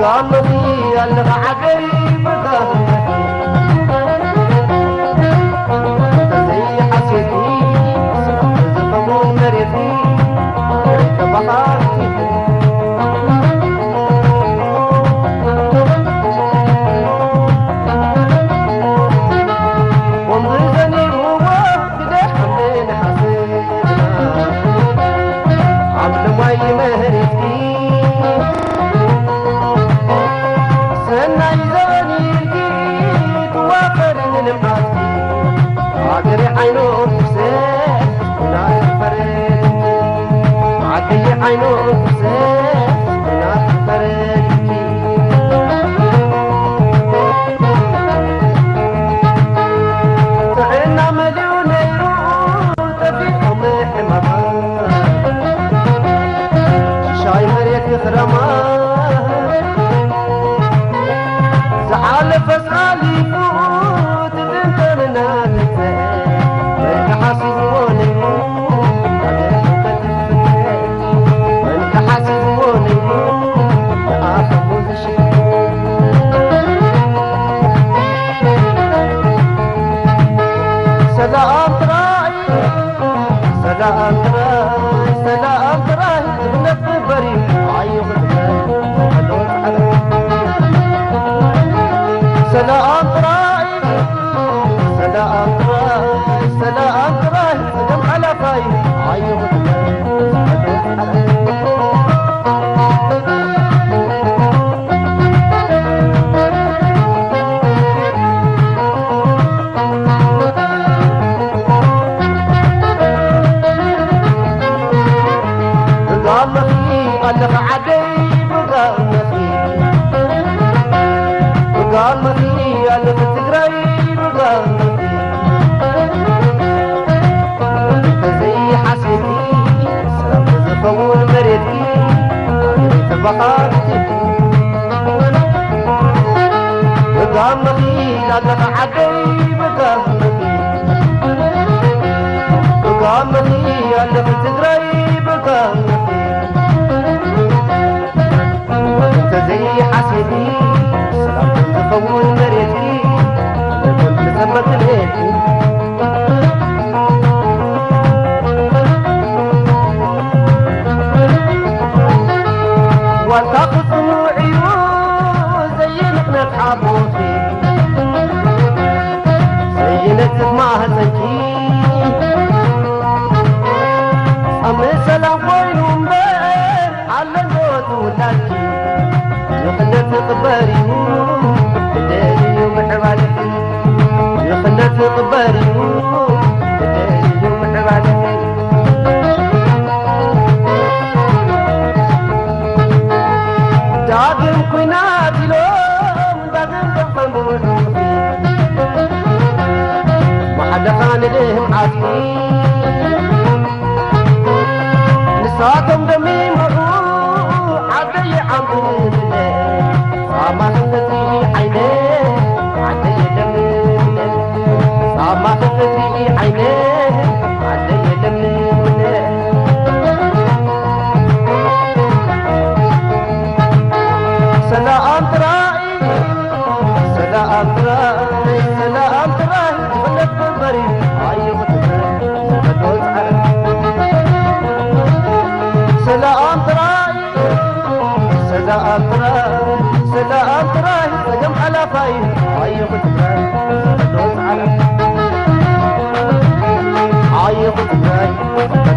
قامني العجيب زي حسيتي زفمون مريتي بحارتي ومضيزني هو كده حملين حسيتنا عمل ماي مهرتي عقري عينو تسيح وناس فريد عقري عينو تسيح وناس فريد تعينا مليون يرو تفيهم حمام شاي مريك خرمان زعل فسالي فوت بنتنا سلام تراي نفس بري عيوب سلام تراي دم على فاي عيوب قلب عجيب قامني قلب تقريب قامني زي حسيتي سلام زفون مريتي بحارتي قامني قلب عجيب قامني قلب تقريب قامني زي حسيتي سلام تفول مريتي انا كنت مثبت بيتي والتقط عيون زي نقنة حبوتي زي نكتب معها سكين أمي سلام وين ومبين على الموت ولكن يخلت قباري بداري ومحبالتي يخلت قباري بداري ومحبالتي داقم كويناتي لوم داقم دفن روحي ما حدا خان ليهم عاتقي نساكم دمي مروح عدي عمري ما خفتي عينيه عدي دمي ما خفتي عينيه عدي دمي سلام تراي ولك بري عيب تراي سلام تراي سجم على فاي عيب تراي عيب تراي